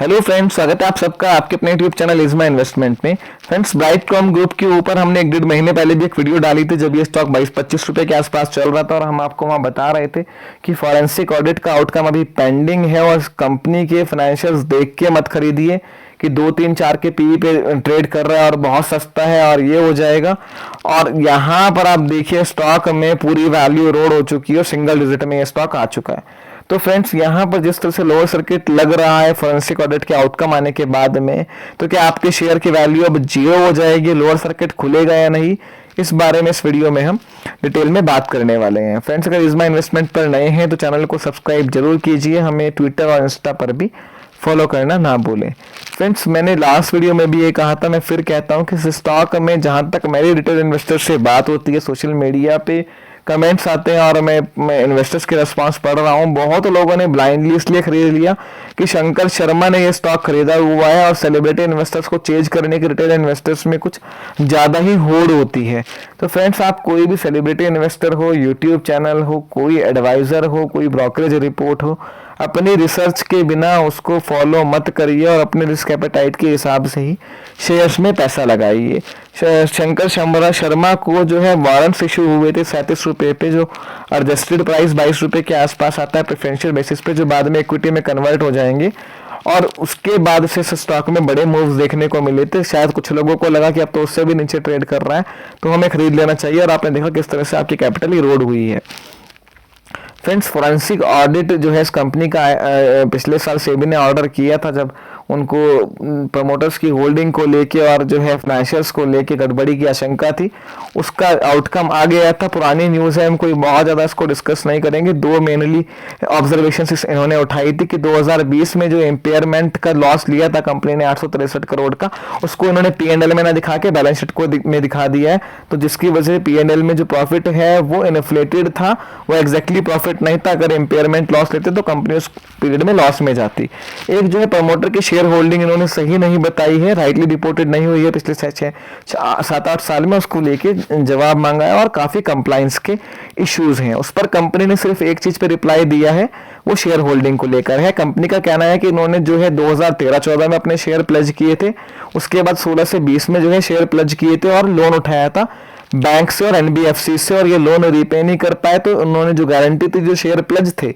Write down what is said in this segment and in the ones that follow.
Hello friends, स्वागत है आप सबका आपके अपने यूट्यूब चैनल इज़मा इन्वेस्टमेंट में। फ्रेंड्स, ब्राइटकॉम ग्रुप के ऊपर हमने 1-1.5 महीने पहले भी एक वीडियो डाली थी जब ये स्टॉक 22-25 रुपए के आसपास चल रहा था और हम आपको वहां बता रहे थे कि फॉरेंसिक ऑडिट का आउटकम अभी पेंडिंग है और कंपनी के फाइनेंशियल्स देख के मत खरीदिए कि 2-3-4 के पीवी पे ट्रेड कर रहा है और बहुत सस्ता है और ये हो जाएगा। और यहाँ पर आप देखिए स्टॉक में पूरी वैल्यू रोड हो चुकी है और सिंगल डिजिट में ये स्टॉक आ चुका है। तो फ्रेंड्स, यहाँ पर जिस तरह से लोअर सर्किट लग रहा है फॉरेंसिक ऑडिट के आउटकम आने के बाद में, तो क्या आपके शेयर की वैल्यू अब 0 हो जाएगी, लोअर सर्किट खुलेगा या नहीं, इस बारे में इस वीडियो में हम डिटेल में बात करने वाले हैं। फ्रेंड्स, अगर इज़मा इन्वेस्टमेंट पर नए हैं तो चैनल को सब्सक्राइब जरूर कीजिए, हमें ट्विटर और इंस्टा पर भी फॉलो करना ना भूलें। फ्रेंड्स, मैंने लास्ट वीडियो में भी ये कहा था, मैं फिर कहता हूँ कि इस स्टॉक में जहां तक मेरी रिटेल इन्वेस्टर से बात होती है, सोशल मीडिया पे कमेंट्स आते हैं और मैं इन्वेस्टर्स के रिस्पांस पढ़ रहा हूँ, बहुत लोगों ने ब्लाइंडली इसलिए खरीद लिया कि शंकर शर्मा ने ये स्टॉक खरीदा हुआ है और सेलिब्रिटी इन्वेस्टर्स को चेंज करने की रिटेल इन्वेस्टर्स में कुछ ज़्यादा ही होड़ होती है। तो फ्रेंड्स, आप कोई भी सेलिब्रिटी इन्वेस्टर हो, यूट्यूब चैनल हो, कोई एडवाइज़र हो, कोई ब्रोकरेज रिपोर्ट हो, अपनी रिसर्च के बिना उसको फॉलो मत करिए और अपने रिस्क एपेटाइट के हिसाब से ही शेयर्स में पैसा लगाइए। शंकर शर्मा को जो है वारंट्स इशू हुए थे 37 रुपये पे, जो एडजस्टेड प्राइस 22 रुपये के आसपास आता है प्रेफरेंशियल बेसिस पे, जो बाद में इक्विटी में कन्वर्ट हो जाएंगे। और उसके बाद से स्टॉक में बड़े मूव्स देखने को मिले थे। शायद कुछ लोगों को लगा कि अब तो उससे भी नीचे ट्रेड कर रहा है तो हमें खरीद लेना चाहिए, और आपने देखा किस तरह से आपकी कैपिटल इरोड हुई है। फ्रेंड्स, फॉरेंसिक ऑडिट जो है इस कंपनी का पिछले साल सेबी ने ऑर्डर किया था जब उनको प्रमोटर्स की होल्डिंग को लेके और जो है फाइनेंशियल्स को लेके गड़बड़ी की आशंका थी, उसका आउटकम आ गया था। पुरानी न्यूज़ है, हम कोई बहुत ज़्यादा इसको डिस्कस नहीं करेंगे। दो मेनली ऑब्जर्वेशंस इन्होंने उठाई थी कि 2020 में जो इम्पेयरमेंट का लॉस लिया था कंपनी ने 863 करोड़ का, उसको इन्होंने P&L में ना दिखा के बैलेंस शीट को में दिखा दिया है, तो जिसकी वजह से P&L में जो प्रॉफिट है वो इन्फ्लेटेड था, वो एग्जैक्टली प्रॉफिट नहीं था। अगर इम्पेयरमेंट लॉस लेते तो कंपनी उस पीरियड में लॉस में जाती। एक जो है प्रमोटर की शेयर होल्डिंग इन्होंने सही नहीं बताई है, राइटली रिपोर्टेड नहीं हुई है पिछले 7-8 साल में, उसको लेके जवाब मांगा है और काफी कंप्लायंस के इश्यूज हैं। उस पर कंपनी ने सिर्फ एक चीज पे रिप्लाई दिया है, वो शेयर होल्डिंग को लेकर है। कंपनी का कहना है कि इन्होंने जो है 2013-14 में अपने शेयर प्लेज किए थे, उसके बाद 16 से 20 में जो है शेयर प्लेज किए थे और लोन उठाया था बैंक से और एनबीएफसी से, और ये लोन रिपे नहीं कर पाए तो उन्होंने जो गारंटी थी, जो शेयर प्लेज थे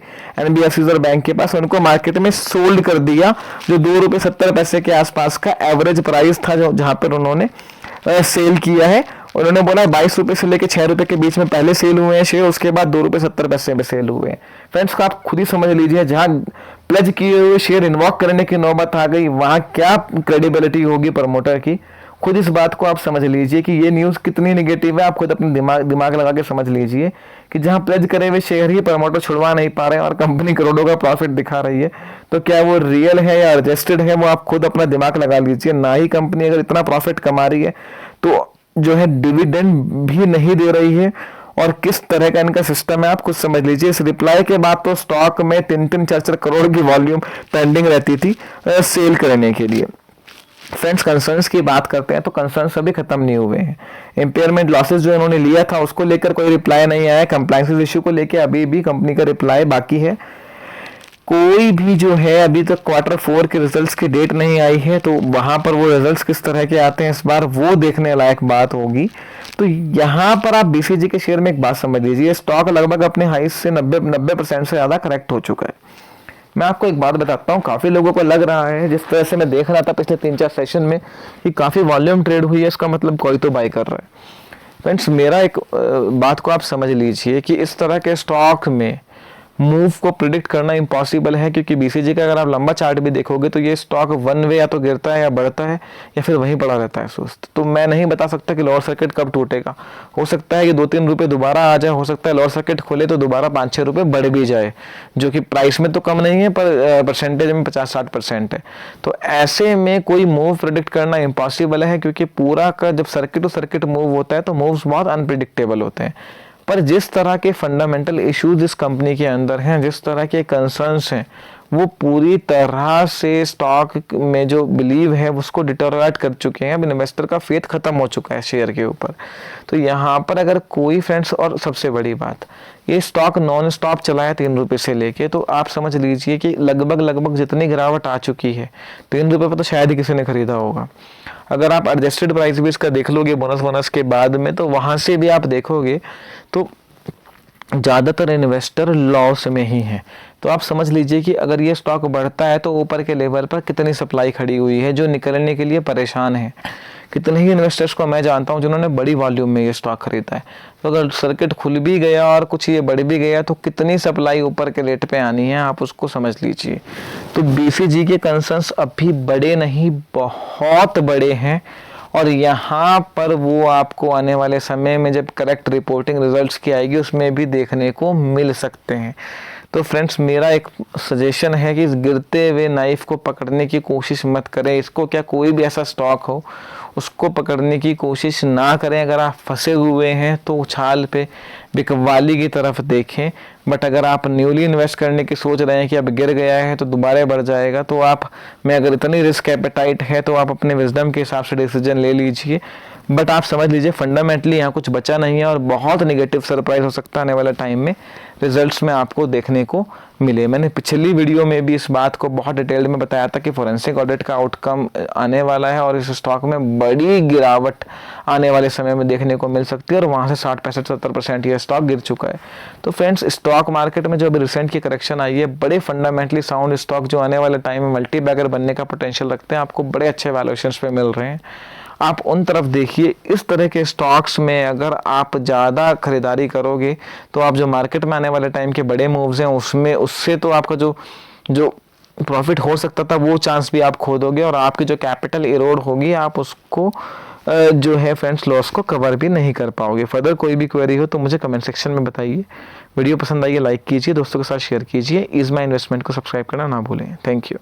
एनबीएफसी और बैंक के पास, उनको मार्केट में सोल्ड कर दिया, जो ₹2.70 के आसपास का एवरेज प्राइस था जो जहां पर उन्होंने सेल किया है। उन्होंने बोला 22 रुपए से लेकर 6 रुपए के बीच में पहले सेल हुए हैं शेयर, उसके बाद ₹2.70 में सेल हुए हैं। फ्रेंड्स, को आप खुद ही समझ लीजिए, जहां प्लेज किए हुए शेयर इन्वॉक करने की नौबत आ गई, वहां क्या क्रेडिबिलिटी होगी प्रमोटर की। खुद इस बात को आप समझ लीजिए कि ये न्यूज़ कितनी निगेटिव है। आप खुद अपने दिमाग लगा के समझ लीजिए कि जहां प्लेज करे हुए शेयर ही प्रमोटर छुड़वा नहीं पा रहे हैं और कंपनी करोड़ों का प्रॉफिट दिखा रही है, तो क्या वो रियल है या एडजस्टेड है, वो आप खुद अपना दिमाग लगा लीजिए। ना ही कंपनी अगर इतना प्रॉफिट कमा रही है तो जो है डिविडेंड भी नहीं दे रही है, और किस तरह का इनका सिस्टम है आप खुद समझ लीजिए। इस रिप्लाई के बाद तो स्टॉक में 3-4 करोड़ की वॉल्यूम पेंडिंग रहती थी सेल करने के लिए। फ्रेंड्स, कंसर्न्स की बात करते हैं तो कंसर्न्स अभी खत्म नहीं हुए हैं। इम्पेयरमेंट लॉसेस जो इन्होंने लिया था उसको लेकर कोई रिप्लाई नहीं आया। कंप्लायंसेस इशू को लेकर अभी भी कंपनी का रिप्लाई बाकी है। कोई भी जो है अभी तक Q4 के रिजल्ट्स की डेट नहीं आई है, तो वहां पर वो रिजल्ट्स किस तरह के आते हैं इस बार, वो देखने लायक बात होगी। तो यहाँ पर आप बीसीजी के शेयर में एक बात समझ लीजिए, स्टॉक लगभग अपने हाई से 90% से ज्यादा करेक्ट हो चुका है। मैं आपको एक बात बताता हूँ, काफी लोगों को लग रहा है, जिस तरह से मैं देख रहा था पिछले 3-4 सेशन में, कि काफी वॉल्यूम ट्रेड हुई है, इसका मतलब कोई तो बाय कर रहा है। फ्रेंड्स, मेरा एक बात को आप समझ लीजिए कि इस तरह के स्टॉक में मूव को प्रिडिक्ट करना इम्पॉसिबल है, क्योंकि बीसीजी का अगर आप लंबा चार्ट भी देखोगे तो ये स्टॉक वन वे या तो गिरता है या बढ़ता है या फिर वहीं पड़ा रहता है सुस्त। तो मैं नहीं बता सकता कि लोअर सर्किट कब टूटेगा। हो सकता है कि 2-3 रुपए दोबारा आ जाए, हो सकता है लोअर सर्किट खोले तो दोबारा 5-6 रुपए बढ़ भी जाए, जो कि प्राइस में तो कम नहीं है पर परसेंटेज में 50-60% है। तो ऐसे में कोई मूव प्रिडिक्ट करना इम्पॉसिबल है, क्योंकि पूरा का जब सर्किट टू सर्किट मूव होता है तो मूव्स बहुत अनप्रिडिक्टेबल होते हैं। पर जिस तरह के फंडामेंटल इश्यूज इस कंपनी के अंदर हैं, जिस तरह के कंसर्न्स हैं, वो पूरी तरह से स्टॉक में जो बिलीव है उसको डिटोरेट कर चुके हैं। अब इन्वेस्टर का फेथ खत्म हो चुका है शेयर के ऊपर। तो यहाँ पर अगर कोई फ्रेंड्स, और सबसे बड़ी बात, ये स्टॉक नॉन स्टॉप चला है 3 रुपये से लेके, तो आप समझ लीजिए कि लगभग जितनी गिरावट आ चुकी है 3 रुपये पर तो शायद ही किसी ने खरीदा होगा। अगर आप एडजस्टेड प्राइस भी इसका देख लोगे बोनस के बाद में, तो वहां से भी आप देखोगे तो ज़्यादातर इन्वेस्टर लॉस में ही हैं। तो आप समझ लीजिए कि अगर ये स्टॉक बढ़ता है तो ऊपर के लेवल पर कितनी सप्लाई खड़ी हुई है जो निकलने के लिए परेशान है। कितने ही इन्वेस्टर्स को मैं जानता हूं जिन्होंने बड़ी वॉल्यूम में ये स्टॉक खरीदा है। तो अगर सर्किट खुल भी गया और कुछ ये बढ़ भी गया तो कितनी सप्लाई ऊपर के रेट पे आनी है, आप उसको समझ लीजिए। तो बीसीजी के कंसर्न्स अभी बड़े नहीं, बहुत बड़े हैं, और यहाँ पर वो आपको आने वाले समय में जब करेक्ट रिपोर्टिंग रिजल्ट्स की आएगी उसमें भी देखने को मिल सकते हैं। तो फ्रेंड्स, मेरा एक सजेशन है कि इस गिरते हुए नाइफ को पकड़ने की कोशिश मत करें। इसको क्या कोई भी ऐसा स्टॉक हो उसको पकड़ने की कोशिश ना करें। अगर आप फंसे हुए हैं तो उछाल पे बिकवाली की तरफ देखें। बट अगर आप न्यूली इन्वेस्ट करने की सोच रहे हैं कि अब गिर गया है तो दोबारा बढ़ जाएगा, तो आप में अगर इतनी रिस्क एपेटाइट है तो आप अपने विजडम के हिसाब से डिसीजन ले लीजिए। बट आप समझ लीजिए फंडामेंटली यहाँ कुछ बचा नहीं है और बहुत नेगेटिव सरप्राइज हो सकता है आने वाले टाइम में रिजल्ट्स में आपको देखने को मिले। मैंने पिछली वीडियो में भी इस बात को बहुत डिटेल में बताया था कि फोरेंसिक ऑडिट का आउटकम आने वाला है और इस स्टॉक में बड़ी गिरावट आने वाले समय में देखने को मिल सकती है और वहाँ से 60-65-70% ये स्टॉक गिर चुका है। तो फ्रेंड्स, स्टॉक मार्केट में जो अभी रिसेंट की करेक्शन आई है, बड़े फंडामेंटली साउंड स्टॉक जो आने वाले टाइम में मल्टी बैगर बनने का पोटेंशियल रखते हैं, आपको बड़े अच्छे वैल्यूएशंस पे मिल रहे हैं। आप उन तरफ देखिए। इस तरह के स्टॉक्स में अगर आप ज़्यादा खरीदारी करोगे तो आप जो मार्केट में आने वाले टाइम के बड़े मूव्स हैं उससे तो आपका जो प्रॉफिट हो सकता था वो चांस भी आप खो दोगे और आपकी जो कैपिटल इरोड होगी आप उसको जो है फ्रेंड्स लॉस को कवर भी नहीं कर पाओगे। फर्दर कोई भी क्वेरी हो तो मुझे कमेंट सेक्शन में बताइए। वीडियो पसंद आई है लाइक कीजिए, दोस्तों के साथ शेयर कीजिए। इज़ माई इन्वेस्टमेंट को सब्सक्राइब करना ना भूलें। Thank you.